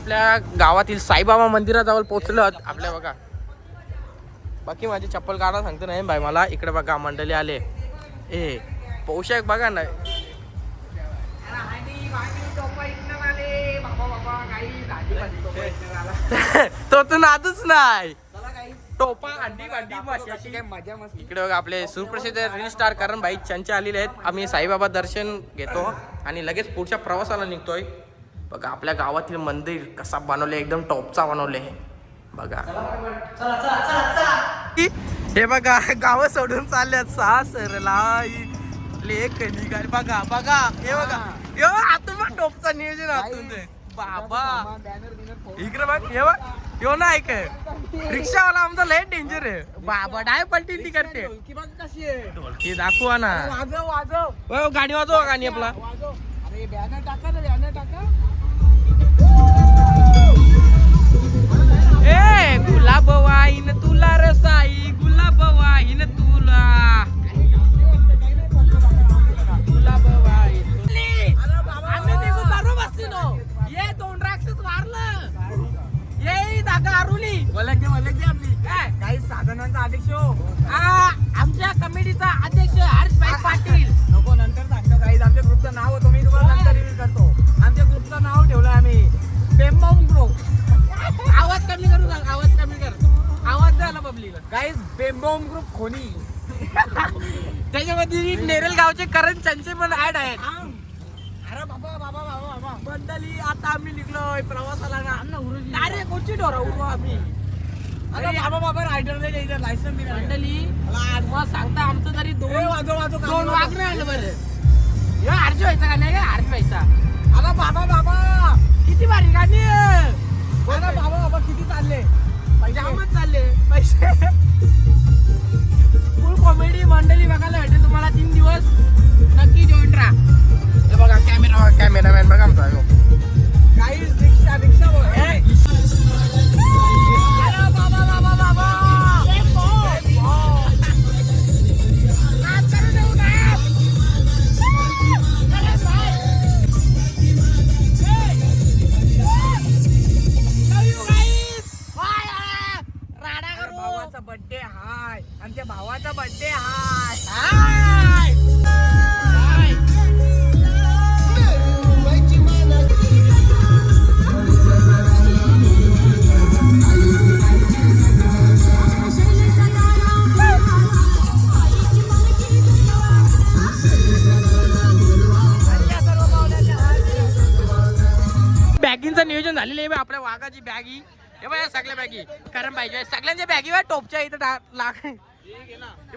आपल्या गावातील साईबाबा मंदिराजवळ पोहोचलो आपल्या बघा. बाकी माझी चप्पल काढा सांगतो नाही भाई मला. इकडे बघा मंडळी आले. ए पोशाख बघा ना. तो तर नादच नाही. टोपा अंडी भांडी मजा मस्ती. इकडे बघा आपले सुप्रसिद्ध रील स्टार करण भाई चंचे आलेले आहेत. आम्ही साईबाबा दर्शन घेतो आणि लगेच पुढच्या प्रवासाला निघतोय. बघा आपल्या गावातील मंदिर कसा बनवले, एकदम टॉपचा बनवले बघा. हे बघा गाव सोडून चालल्यात सासरला लेख निघाल. बघा बघा हे बघा यो आतून बघ टॉपचा नियोजन आतून बाबा. इकडे बघ हे बघ यो ना ऐक रिक्षावाला आमचा लय डेंजर आहे बाबा. डाय पलटी करते ढोलकी दाखवा ना. गाणी वाजवा गाणी आपला. ए गुलाब वाईन तुला रसाई, गुलाब वाईन तुला, गुलाब वाईन. आम्ही निघून बारो बसती नो. ये दोन राक्षस मारलं. ये दागा अरुणी वलक दे आपली काही साधनांचा अध्यक्ष आमच्या कमिटीचा अध्यक्ष हर्षभाई पाटील. नको नंतर सांगतो काही. आमच्या ग्रुपचं नाव होतं मी तुम्हाला नंतर रिव्हील करतो. आमच्या ग्रुपचं नाव ठेवलं आम्ही बेम्बॉम ग्रुप. आवाज कमी करू सांग. आवाज कमी कर. आवाज द्यायला पब्लिक गाईज. बेम्बॉम ग्रुप खोनी. त्याच्यामध्ये नेरल गावचे करण चंचे पण ऍड आहेत. अरे बाबा बाबा बाबा बाबा मंडळी आता आम्ही निघलोय प्रवासाला ना. डायरेक्ट कोची डोरा उडू आम्ही. अरे बाबा बाबा रायडर नाही द्यायचं लायसन दिलं मंडळी. मग सांगता आमचं तरी दोन वागणं आलं बरं. हे हर्ष व्हायचा का नाही का हर्ष व्हायचा. अरे बाबा बाबा किती भारी गाणी. अरे बाबा बाबा किती चालले पैसे चालले पैसे. फुल कॉमेडी मंडळी बघायला भेटेल तुम्हाला 3 दिवस. नक्की जॉईन राहा. हे बघा कॅमेरामॅन बघा आमचा काही रिक्षा भावाचा बर्थडे हाय. आमच्या भावाचा बर्थडे हाय. बॅगींचं नियोजन झालेलं आहे आपल्या वाघाची बॅगी. हे बघा सगळ्या बॅगी कारण पाहिजे. सगळ्यांच्या बॅगी वा टोपच्या इथं लाग.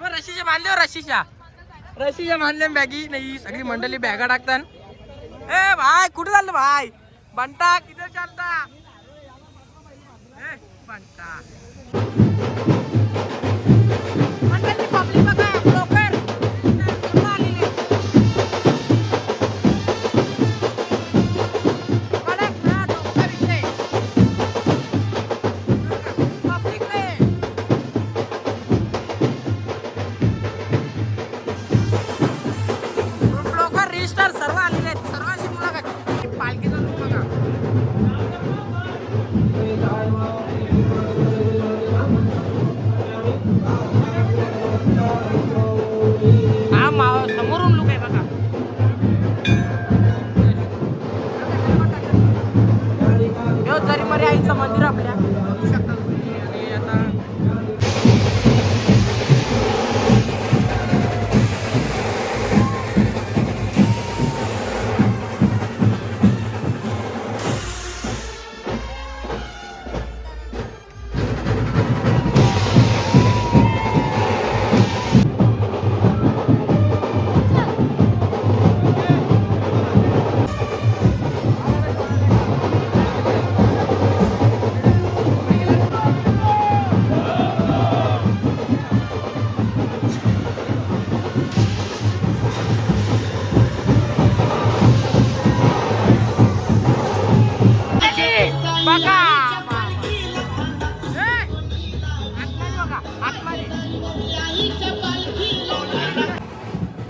रशीच्या बांधल्या रशीच्या बांधल्या बॅगी नाही. सगळी मंडळी बॅगा टाकतात. ए भाई कुठे चाललं भाई. बंटा किती चालता बंटा. मंडळी पब्लिक बघा लवकर. सर्व आलेले आहेत. सर्वांची मुलाखत. पालखीचा लुक बघा. हा समोरून लुक आहे बघा. जरीमरी आईचं मंदिर आपल्या बघू शकता तुम्ही. आणि आता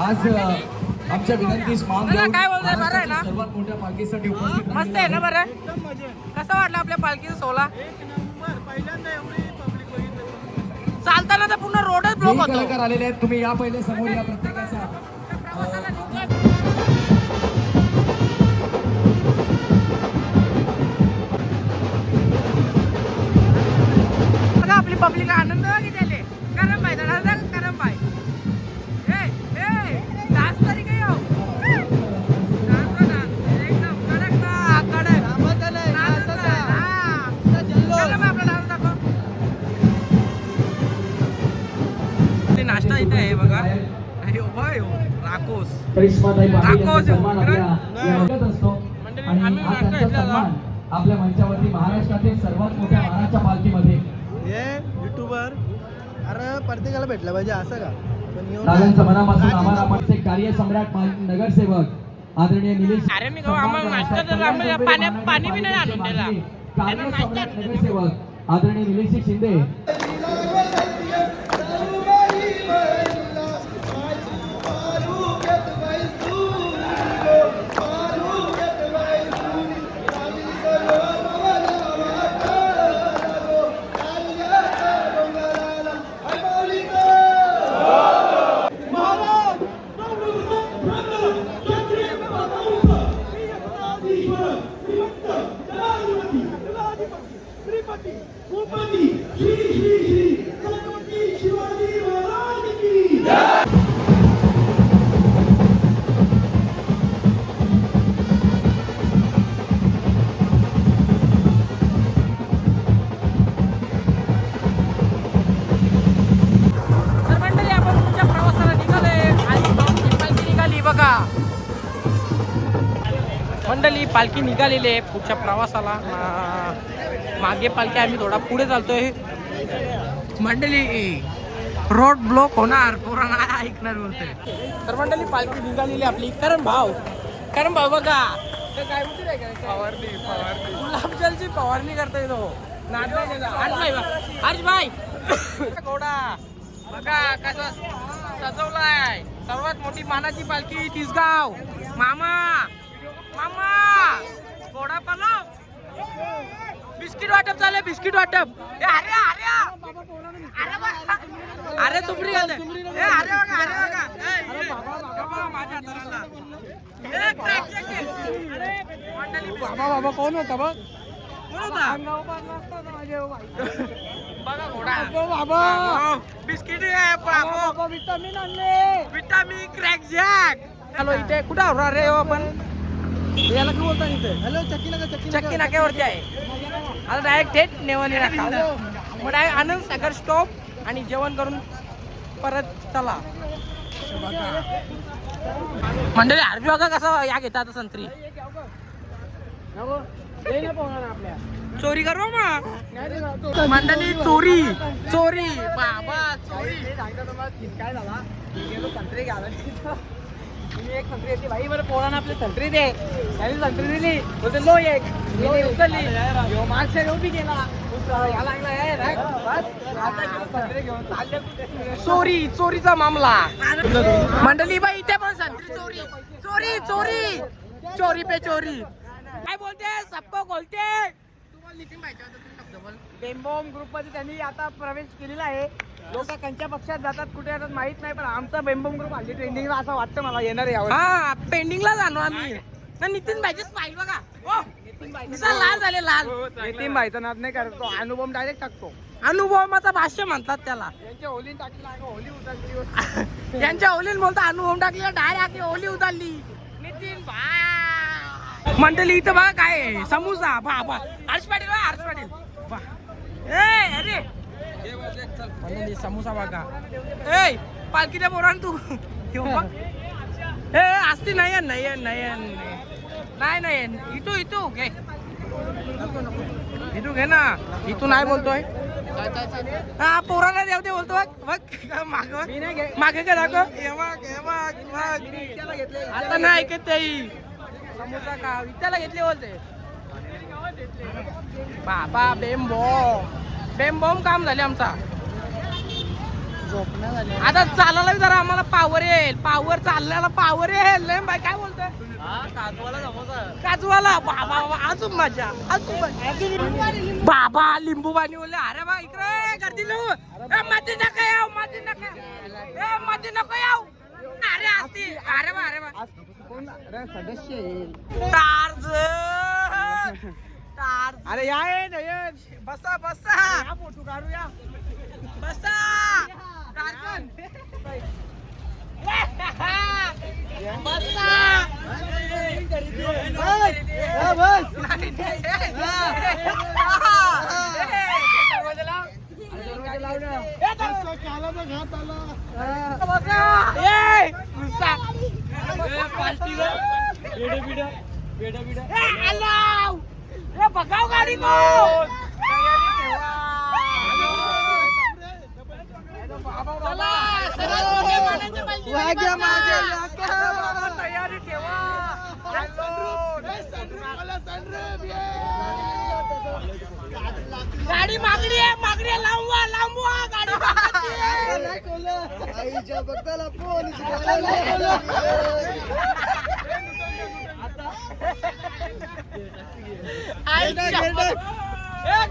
आज आमच्या विनंतीस मान दादा, देऊन काय बोलताय? बरं आहे ना? महाराष्ट्राच्या सर्वात मोठ्या पालखीसाठी उपस्थित मस्त आहे ना बरं कसं वाटलं आपल्या पालखीचा सोहळा चालताना तर पूर्ण रोडच ब्लॉक जेही होतो कलाकार आलेले आहेत तुम्ही या पहिले समोर या प्रत्येकाचा बघा आपली पब्लिक आनंद किती आले करम भाई धडा करम भाई डान्स तरी काय हो एकदम कडक ना कडक आपला डान्स दाखव ते नाश्ता इथे आहे बघा अयो भाई राकोस करिश्माताई पाटील यांचा राकोस सन्मान इकडे. आपल्या बघत असतो आणि आम्ही हा नाश्ता त्यांचा घेतला सन्मान आपल्या मंचावरती महाराष्ट्रातील सर्वात मोठ्या मानाच्या पालखीमध्ये हे युट्यूबर अरे प्रत्येकाला भेटलं पाहिजे असं का पण येऊन दादांचं मनापासून आम्हाला आमचे कार्य सम्राट नगरसेवक आदरणीय निलेश अरे मी गं, आम्हाला नाश्ता तर आम्हाला पाणी बी नाही आणून दिला. त्यांना कार्य नाश्ता सम्राट नगरसेवक आदरणीय निलेश शिंदे तर मंडळी आपण पुढच्या प्रवासाला निघालोय आणि पालखी निघाली बघा मंडळी पालखी निघालेली आहे पुढच्या प्रवासाला मागे पालखी आम्ही थोडा पुढे चालतोय मंडळी रोड ब्लॉक होणार पुराणा ऐकणार बोलतोय तर मंडळी पालखी निघालेली आपली करण भाऊ बघा ते काय म्हणते नाही का? फवारणी गुलाबजलची फवारणी करतोय तो हर्ष भाई घोडा बघा कसं सजवलाय सर्वात मोठी मानाची पालखी तिसगाव मामा घोडा पालो बिस्किट वाटप झालं बिस्किट वाटप अरे तुमरी घालते अरे बघा माझ्या हाताला बाबा कोण होता बघ बघा घोडा बाबा biscuit vitamin crack jack hello इथे कुठं होणार रे आपण याला काय बोलता इथे हॅलो चक्की नाक्यावरती आहे आता डायरेक्ट थेट नेवानी नाका मग डायरेक्ट आनंद सागर स्टॉप आणि जेवण करून परत चला मंडळी आरबी बघा कसं या घेतात आता संत्री चोरी करू मग मंडळी चोरी बाबा चोरी काय झाला संत्री घ्यायला मी एक संत्री येते भाई बरं पोरानं आपली संत्री दे त्याने संत्री दिली बोलते लो एक उचलली मागच्या घेऊन बी गेला संत्री घेऊन चालले चोरीचा मामला मंडळी बाई इथे पण संत्री चोरी पे चोरी काय बोलते सबको बोलते तुम्हाला नितीन पाहिजे बेंबोम ग्रुप मध्ये त्यांनी आता प्रवेश केलेला आहे लोक कंच्या पक्षात जातात कुठे जातात माहित नाही पण आमचा बेंबोम ग्रुप हल्ली ट्रेंडिंगला असं वाटतं मला येणार यावर हा पेंडिंगला जाणो आम्ही ना नितीन भाईचे स्माईल बघा लाल झाले लाल नितीन भाईचा नाद नाही करत तो अनुभव डायरेक्ट टाकतो अनुभवाचा भाष्य म्हणतात त्याला यांच्या होलीन टाकली होली उतरली यांच्या ओलीन बोलता अनुभव टाकली डायरेक्ट ओली उतरली नितीन भाई मंडळी इथं बघा काय आहे? समोसा बाबा हर्ष पाटील अरे मंडळी समोसा बघा ए पालखीच्या पोरान तू ए असती नाही इथू घे इथू घे ना इथू नाही बोलतोय हा पोराला देव ते बोलतो बघ मागे का दाखव आता नाही ऐकत त्याही समोसा का वित्याला घेतले बोलते बाबा बेम बॉम्ब काम झाले आमचा आता चालायला जरा आम्हाला पावर येईल. पावर चालल्याला पावर येईल. नाही बाई काय बोलतोय काजवाला बाबा अजून मजा अजून बाबा लिंबू पाणी बोलले. अरे बा इकडे गर्दी लो मध्ये नका याव मध्ये नका मध्ये नको याव. अरे असती अरे बा सदस्य येईल. अरे या बसा बसा फोटो काढूया बसा बघाव गाडी तयारी ठेवा. गाडी मागणी आहे लांबवा गाडी आईच्या बघताला पोलीस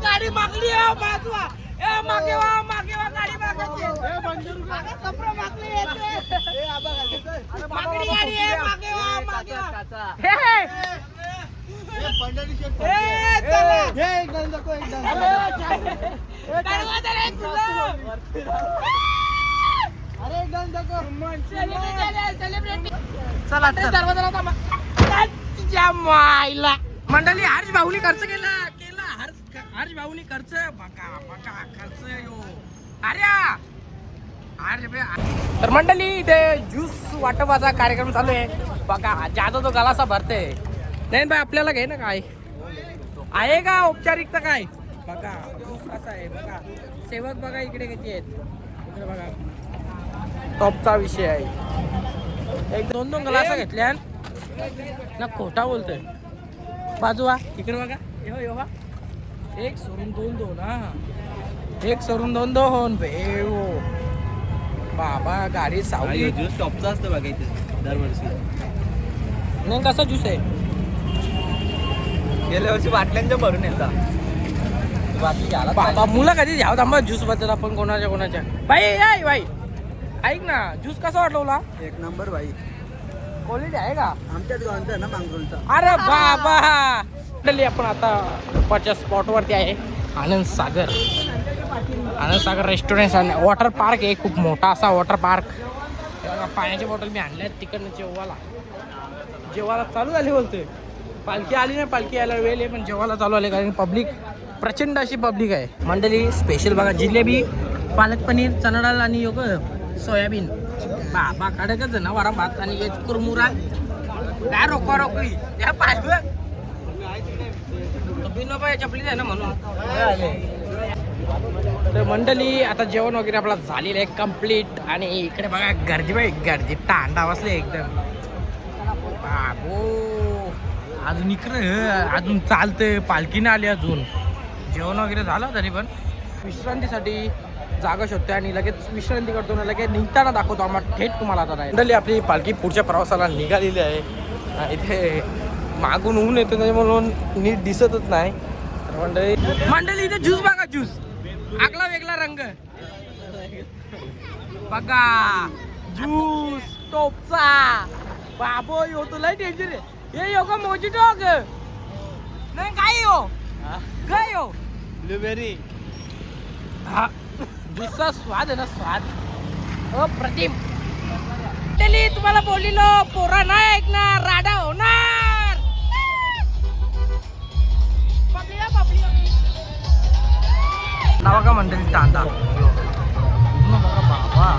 गाडी मागली आहे बाजूला. मागे वा गाडी मागायची मागणी गाडी आहे मागे मायला मंडळी हर्ष भाऊनी खर्च केला हर्ष भाऊनी खर्च बघा खर्च यो अरे तर मंडळी इथे ज्यूस वाटपाचा कार्यक्रम चालू आहे बघा. ज्याचा तो गलासा भरते नाही बाई आपल्याला घे ना काय आहे का औपचारिकता काय बघा. ज्यूस कसा आहे बघा. सेवक बघा इकडे किती आहेत इकडे बघा. टॉपचा विषय आहे. एक दोन गलासा घेतल्या ना खोटा बोलतोय बाजूवा इकडे बघा. यो एक सोडून दोन हा एक सोडून दोन भेव बाबा गाडी सावली. ज्यूस टॉपचा असतं बघा इथे दरवर्षी. नाही कसा ज्यूस आहे गेल्या वर्षी बाटल्यांच्या भरून येतात बाटली घ्यायला बाबा मुलं कधी घ्यावं थांबा ज्यूस बद्दल आपण कोणाच्या बाई ऐक ना ज्यूस कसा वाटला. एक नंबर भाई. क्वालिटी आहे का आमच्याच गावांचा ना मांगरोलचा. अरे बाबा आपण आता दुपारच्या स्पॉटवरती आहे. आनंद सागर रेस्टॉरंट आणि वॉटर पार्क आहे. खूप मोठा असा वॉटर पार्क. पाण्याची बॉटल मी आणल्या तिकडनं जेवायला चालू झाली बोलतोय. पालखी आली नाही पालखी यायला वेळ आहे पण जेवायला चालू आले कारण पब्लिक प्रचंड अशी पब्लिक आहे. मंडळी स्पेशल बघा जिलेबी पालक पनीर चणा डाळ आणि योग सोयाबीन बाबा कडकच ना वारा भात आणि वेज कुरमुरा काय रोकवी त्या पाहिजे चपलीच आहे ना म्हणून. तर मंडळी आता जेवण वगैरे आपला झालेलं आहे कम्प्लीट. आणि इकडे बघा गर्दी तांडा बसले एकदम बाबो. अजून इकडे अजून चालतंय पालखीने आली अजून. जेवण वगैरे झालं तरी पण विश्रांतीसाठी जागा शोधतोय आणि लगेच विश्रांती करतो ना लगेच निघताना दाखवतो आम्हाला थेट तुम्हाला. आता मंडळी आपली पालखी पुढच्या प्रवासाला निघालेली आहे. इथे मागून ऊन येतो नाही म्हणून नीट दिसतच नाही. मंडळी इथे ज्यूस बघा ज्यूस आगला वेगळा रंग बघा ज्यूस टोपचा बाबो यो तुला टेन्शन आहे. हे योगा मोजिटो नाही काय हो ब्लूबेरी हा ज्यूसचा स्वाद आहे ना स्वाद अप्रतिम. तुम्हाला बोलिलो पोरा नाही ऐकणार राडा होणार. बघा मंडळी तांदा बघा बाबा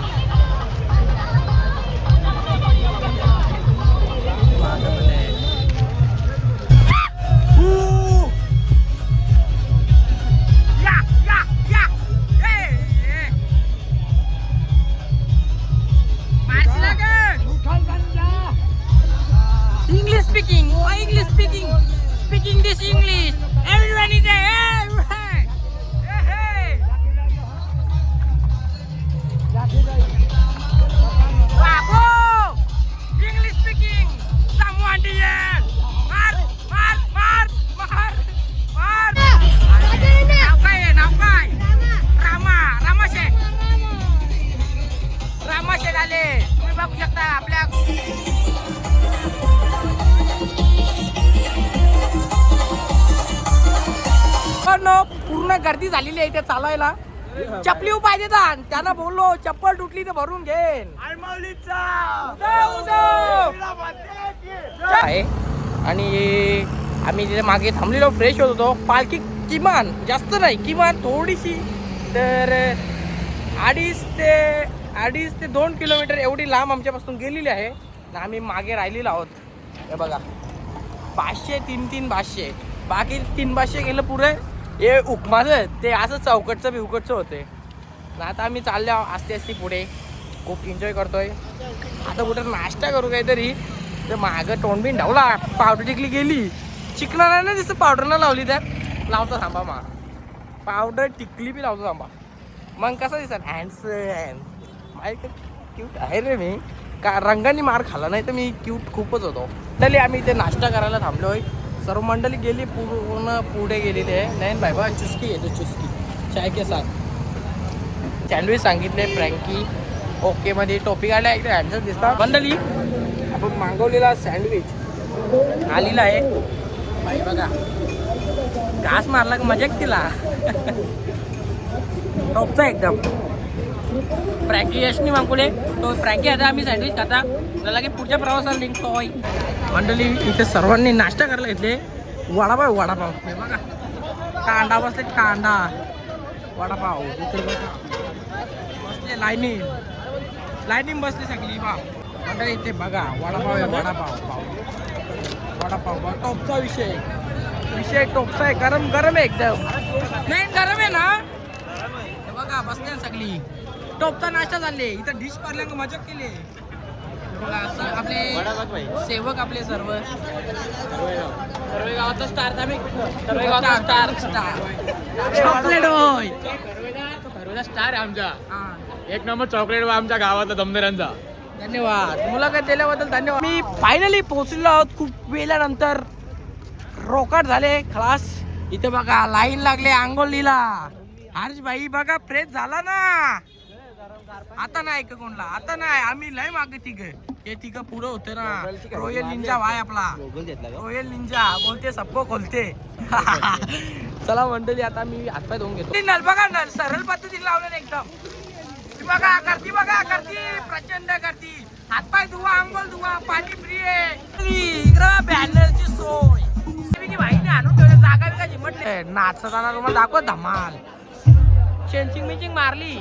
English speaking this English. Everyone is there. Hey. आले तुम्ही बघू शकता आपल्या पूर्ण गर्दी झालेली आहे इथे चालायला. चपली पाहिजे त्यांना बोललो चप्पल तुटली तर भरून घेन आहे. आणि आम्ही तिथे मागे थांबलेलो फ्रेश होत होतो. पालखी किमान जास्त नाही किमान थोडीशी तर 2.5 ते 2 किलोमीटर एवढी लांब आमच्यापासून गेलेली आहे. आम्ही मागे राहिलेलो आहोत. हे बघा 500 3 500 बाकी 3 500 गेलं पुरे हे उपमाचं ते असं चौकटचं बिवकटचं होते. आता आम्ही चाललो आस्ते आस्ते पुढे. खूप एन्जॉय करतोय. आता कुठं नाश्ता करू काहीतरी तर मागं तोंडबिन ढावला पावडर टिकली गेली. चिकना नाही ना जसं पावडरला लावली त्या लावतो थांबा मा पावडर टिकली बी लावतो थांबा मग कसं दिसत हँडसम माहिती क्यूट आहे रे मी का रंगाने मार खाला नाही तर मी क्यूट खूपच होतो. तरी आम्ही इथे नाश्ता करायला थांबलोय. सर्व मंडळी गेली पूर्ण पुढे गेलेली आहे. नयन भाई बा चुस्की येतो चुस्की चाय के साथ सँडविच सांगितले फ्रँकी ओके मध्ये टोपी काढल्या एकदम हँडसम दिसतात. मंडळी आपण मागवलेला सँडविच आलेला आहे. भाई बघा घास मारला का मजाक केला टॉपचा एकदम. फ्रँकी यशनी मागवले तो फ्रँकी आता आम्ही सँडविच खाता त्याला की पुढच्या प्रवासाला निघतोय. मंडळी इथे सर्वांनी नाश्ता करायला घेतले. वडापाव हे बघा कांदा बसले कांदा वडापाव इकडे बघा बसले लाईनिंग बसली सगळी बा मंडळी इथे बघा वडापाव आहे वडापाव टॉपचा विषय टॉपचा आहे. गरम आहे एकदम नाही गरम आहे ना. हे बघा बसले सगळी टॉपचा नाश्ता झाले. इथं डिश मारल्या का मजा केली. बघा असं आपले सेवक आपले सर्व गावाचा स्टार चॉकलेट होय स्टार आहे आमचा एक नंबर चॉकलेट आमच्या गावातला दमदऱ्यांचा. धन्यवाद मुलाखत दिल्याबद्दल धन्यवाद. मी फायनली पोहोचलेलो आहोत खूप वेळानंतर. रोकट झाले खलास. इथे बघा लाईन लागले आंघोळीला. हर्ष भाई बघा फ्रेश झाला ना. आता नाही का कोणला आता नाही आम्ही लय मागे तिघ हे तिघ पुढं होते ना. रॉयल निंजा भाई आपला रॉयल निंजा बोलते सबको खोलते. चला मंडळी आता मी हातपाय धुवून घेतो. नल बघा नल सरळ पद्धतीने लावले एकदम. बघा करती प्रचंड करती. हातपाय धुवा आंघोळ धुवा पाणी फ्री आहे. बॅनरची सोय भाईने आणून ठेवले. जागा बिगाची म्हटले नाचताना तुम्हाला दाखव धमाल चेंचिंग मारली.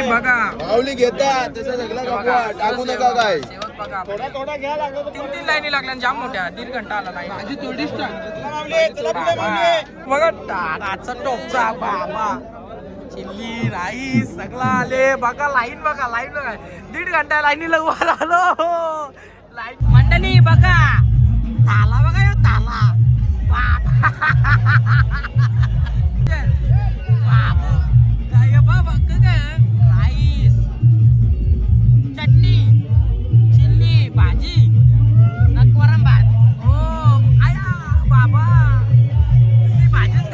बघा माऊली घेता तसं सगळं टाकू नका काय. थोडा घ्या लागला 3 लाईनी लागल्या जाम मोठ्या 1.5 घंटा आला लाईन माझी थोडीच बघा टाळाचा टोपचा बाबा चिल्ली राईस सगळं आले. बघा लाईन बघा 1.5 घंटा लाईनीला उभा राहिलो. लाईन मंडळी बघा ताला बघा ताला राईस चटणी चिल्ली भाजी नकवरम भात हो आया बाबा भाजीच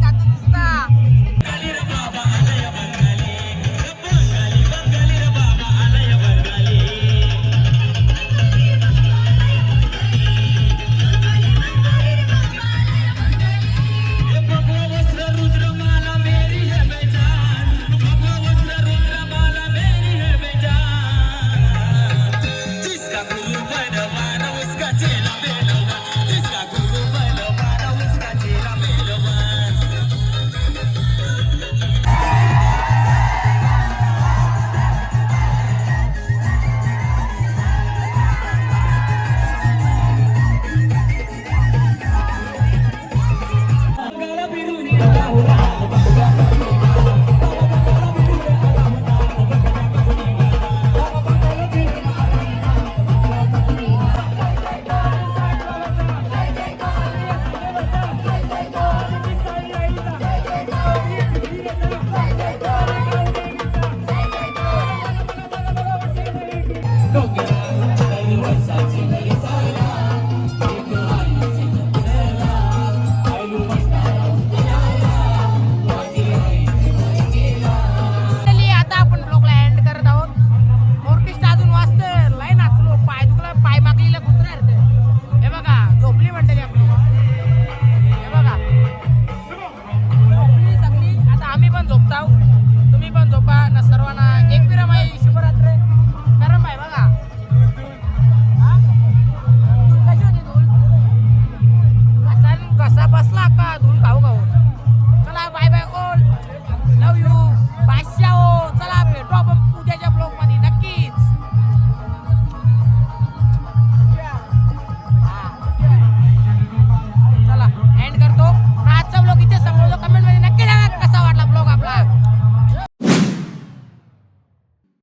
खात नुसता. डोंगर